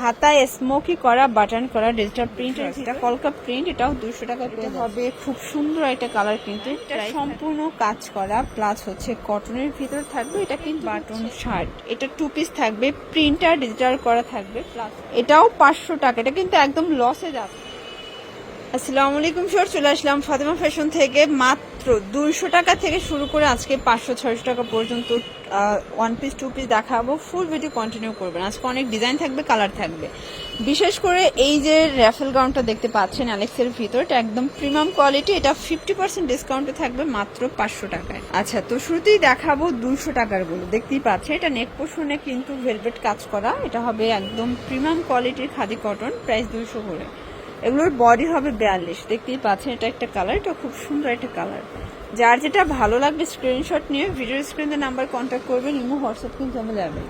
হাতায় স্মোকি করা বাটন করা ডিজিটাল প্রিন্ট, এটা কলকা প্রিন্ট, এটাও 200 টাকা পেয়ে হবে। খুব সুন্দর একটা কালার, কিন্তু এটা সম্পূর্ণ কাজ করা প্লাস হচ্ছে কটনের ভিতর থাকবে। এটা কিন্তু বাটন শার্ট, এটা 2 পিস থাকবে, প্রিন্টার ডিজিটাল করা থাকবে প্লাস এটাও 500 টাকা। এটা কিন্তু একদম লসে যাবে। আসসালামু আলাইকুম স্যার, চলে আসলাম ফাতেমা ফ্যাশন থেকে। মাত্র 200 টাকা থেকে শুরু করে আজকে 500-600 টাকা পর্যন্ত 1 পিস 2 পিস দেখাবো। ফুল ভিডিও কন্টিনিউ করবেন। আজকে অনেক ডিজাইন থাকবে, কালার থাকবে। বিশেষ করে এই যে র্যাফেল গাউনটা দেখতে পাচ্ছেন অ্যালেক্সের ভিতর, এটা একদম প্রিমিয়াম কোয়ালিটি। এটা 50% ডিসকাউন্টে থাকবে মাত্র 500 টাকায়। আচ্ছা, তো শুরুতেই দেখাবো 200 টাকার গুলো। দেখতেই পাচ্ছেন এটা নেক পোর্শনে কিন্তু ভেলভেট কাজ করা। এটা হবে একদম প্রিমিয়াম কোয়ালিটির খাদি কটন, প্রাইস 200 করে। এগুলোর বডি হবে 42। দেখতেই পাচ্ছেন এটা একটা কালার, এটা খুব সুন্দর একটা কালার। যার যেটা ভালো লাগবে স্ক্রিনশট নিয়ে ভিডিও স্ক্রিনে নাম্বার কন্ট্যাক্ট করবেন, ইমো হোয়াটসঅ্যাপ কিন্তু অ্যাভেলেবেল।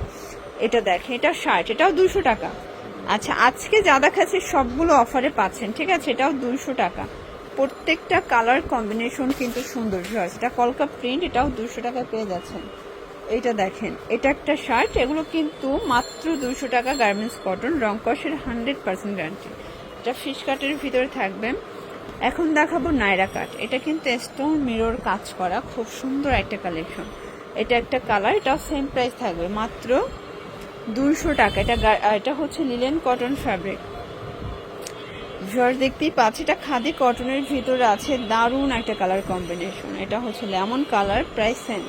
এটা দেখেন, এটা শার্ট, এটাও 200 টাকা। আচ্ছা, আজকে যা দেখাচ্ছে সবগুলো অফারে পাচ্ছেন, ঠিক আছে? এটাও 200 টাকা। প্রত্যেকটা কালার কম্বিনেশন কিন্তু সুন্দর। এটা কলকা প্রিন্ট, এটাও 200 টাকা পেয়ে যাচ্ছেন। এইটা দেখেন, এটা একটা শার্ট, এগুলো কিন্তু মাত্র 200 টাকা। গার্মেন্টস কটন, রং কষের 100% গ্যারান্টি। এটা ফিশ কাটের ভিতরে থাকবে। এখন দেখাবো নাইরা কাট। এটা কিন্তু স্টোন মিরর কাজ করা, খুব সুন্দর একটা কালেকশন। এটা একটা কালার, এটাও সেম প্রাইস থাকবে মাত্র 200 টাকা। এটা হচ্ছে লিলেন কটন ফ্যাব্রিক। দেখতেই পাচ্ছি এটা খাদি কটনের ভিতরে আছে, দারুণ একটা কালার কম্বিনেশন। এটা হচ্ছে লেমন কালার, প্রাইস সেম।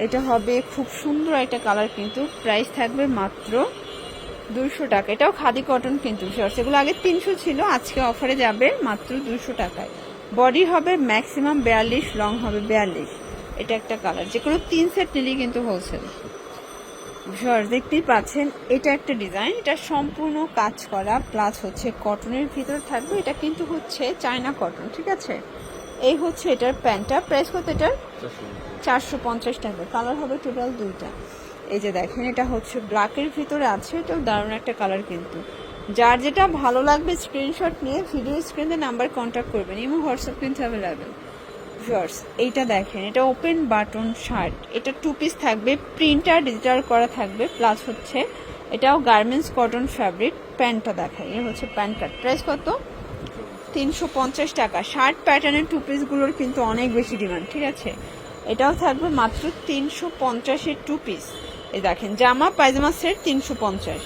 এটা হবে খুব সুন্দর একটা কালার, কিন্তু প্রাইস থাকবে মাত্র 200 টাকা। এটাও খাদি কটন কিন্তু শর্টস, এগুলো আগে 300 ছিল, আজকে অফারে যাবে মাত্র 200 টাকায়। বডি হবে ম্যাক্সিমাম 42, লং হবে 42। এটা একটা কালার, যে কোনো 3 সেট নিলেই কিন্তু হোলসেল। শর্টস দেখতেই পাচ্ছেন এটা একটা ডিজাইন, এটা সম্পূর্ণ কাজ করা প্লাস হচ্ছে কটনের ভিতর থাকবে। এটা কিন্তু হচ্ছে চায়না কটন, ঠিক আছে? এই হচ্ছে এটার প্যান্টটা, প্রাইস কত এটার? 450 টাকা। কালার হবে টোটাল 2টা। এই যে দেখেন, এটা হচ্ছে ব্ল্যাকের ভিতরে আছে, এটাও দারুণ একটা কালার কিন্তু। যার যেটা ভালো লাগবে স্ক্রিনশট নিয়ে ভিডিও স্ক্রিনে নাম্বার কন্ট্যাক্ট করবেন, ইমো হোয়াটসঅ্যাপ কিন্তু অ্যাভেলেবেল। ভিউয়ার্স এইটা দেখেন, এটা ওপেন বাটন শার্ট, এটা 2 পিস থাকবে, প্রিন্টার ডিজিটাল করা থাকবে প্লাস হচ্ছে এটাও গার্মেন্টস কটন ফ্যাব্রিক। প্যান্টটা দেখাই, এ হচ্ছে প্যান্ট কাট। প্রাইস কত? 350 টাকা। শার্ট প্যাটার্নের 2 পিসগুলোর কিন্তু অনেক বেশি ডিমান্ড, ঠিক আছে? এটাও থাকবে মাত্র 350-এর 2 পিস। এই দেখেন, জামা পায়জামা সেট 350।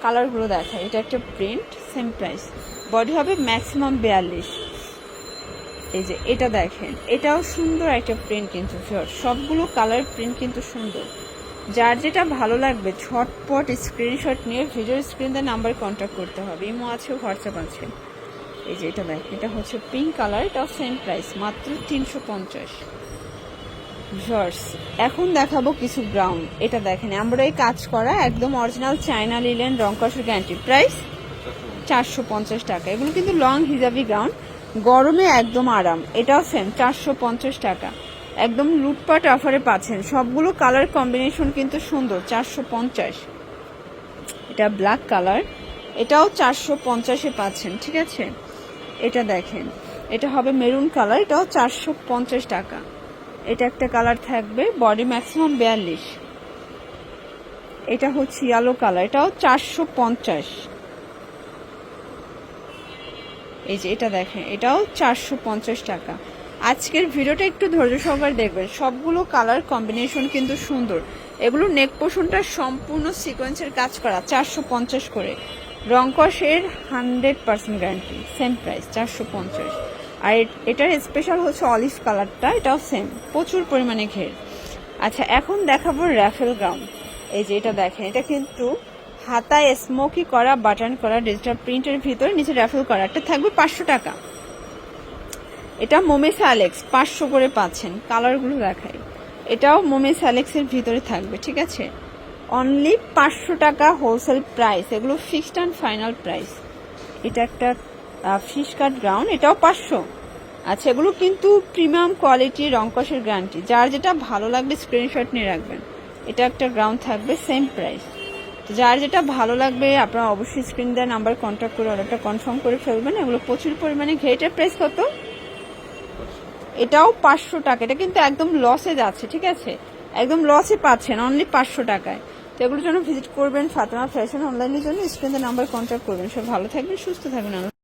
কালারগুলো দেখায়, এটা একটা প্রিন্ট, সেম প্রাইস। বডি হবে ম্যাক্সিমাম 42। এই যে এটা দেখেন, এটাও সুন্দর একটা প্রিন্ট কিন্তু। সবগুলো কালার প্রিন্ট কিন্তু সুন্দর। যার যেটা ভালো লাগবে ঝটপট স্ক্রিনশট নিয়ে ভিডিও স্ক্রিনে নাম্বার কন্ট্যাক্ট করতে হবে, ইমো আছে, হোয়াটসঅ্যাপ আছে। এই যে এটা দেখেন, এটা হচ্ছে পিঙ্ক কালার, এটাও সেম প্রাইস মাত্র 350। এখন দেখাবো কিছু গ্রাউন্ড। এটা দেখেন এমব্রয়ডারি কাজ করা, একদম অরিজিনাল চায়না লিলেন, রং কষের গ্যারান্টি। প্রাইস 450 টাকা। এগুলো কিন্তু লং হিজাবি গ্রাউন্ড, গরমে একদম আরাম। এটাও সেম 450 টাকা। একদম লুটপাট অফারে পাচ্ছেন। সবগুলো কালার কম্বিনেশন কিন্তু সুন্দর। 450। এটা ব্ল্যাক কালার, এটাও 450-এ পাচ্ছেন, ঠিক আছে? এটা দেখেন, এটা হবে মেরুন কালার, এটাও 450 টাকা। এটা একটা কালার থাকবে, বডি ম্যাক্সিমাম 42। এটা হচ্ছে ইয়েলো কালার, এটাও 450। এই যে এটা দেখেন, এটাও 450 টাকা। আজকের ভিডিওটা একটু ধৈর্য সহকারে দেখবেন, সবগুলো কালার কম্বিনেশন কিন্তু সুন্দর। এগুলো নেক পোর্শনটা সম্পূর্ণ সিকোয়েন্সের কাজ করা, 450 করে। রং কষের 100% গ্যারান্টি, সেম প্রাইস 450। আর এটার স্পেশাল হচ্ছে অলিভ কালারটা, এটাও সেম, প্রচুর পরিমাণে ঘের। আচ্ছা, এখন দেখাবো র্যাফেল গাউন। এই যে এটা দেখেন, এটা কিন্তু হাতায় স্মোকি করা বাটন করা ডিজিটাল প্রিন্টের ভিতরে, নিচে র্যাফেল করা। একটা থাকবে 500 টাকা। এটা মোমেস অ্যালেক্স, 500 করে পাচ্ছেন। কালারগুলো দেখাই, এটাও মোমেস অ্যালেক্সের ভিতরে থাকবে, ঠিক আছে? অনলি 500 টাকা হোলসেল প্রাইস, এগুলো ফিক্সড অ্যান্ড ফাইনাল প্রাইস। এটা একটা ফিশ কাট গ্রাউন্ড, এটাও 500। আচ্ছা, এগুলো কিন্তু প্রিমিয়াম কোয়ালিটি, রং কষের গ্যারান্টি। যার যেটা ভালো লাগবে স্ক্রিনশট নিয়ে রাখবেন। এটা একটা গ্রাউন্ড থাকবে, সেম প্রাইস। তো যার যেটা ভালো লাগবে আপনারা অবশ্যই স্ক্রিন দেওয়ার নাম্বার কন্ট্যাক্ট করে অর্ডারটা কনফার্ম করে ফেলবেন। এগুলো প্রচুর পরিমাণে ঘেটের প্রাইস কত? এটাও 500 টাকা। এটা কিন্তু একদম লসে যাচ্ছে, ঠিক আছে? একদম লসে পাচ্ছেন অনলি 500 টাকায়। তো এগুলোর জন্য ভিজিট করবেন ফাতেমা ফ্যাশন অনলাইনের জন্য স্ক্রিনে নাম্বার কন্ট্যাক্ট করবেন। সব ভালো থাকবেন, সুস্থ থাকবেন।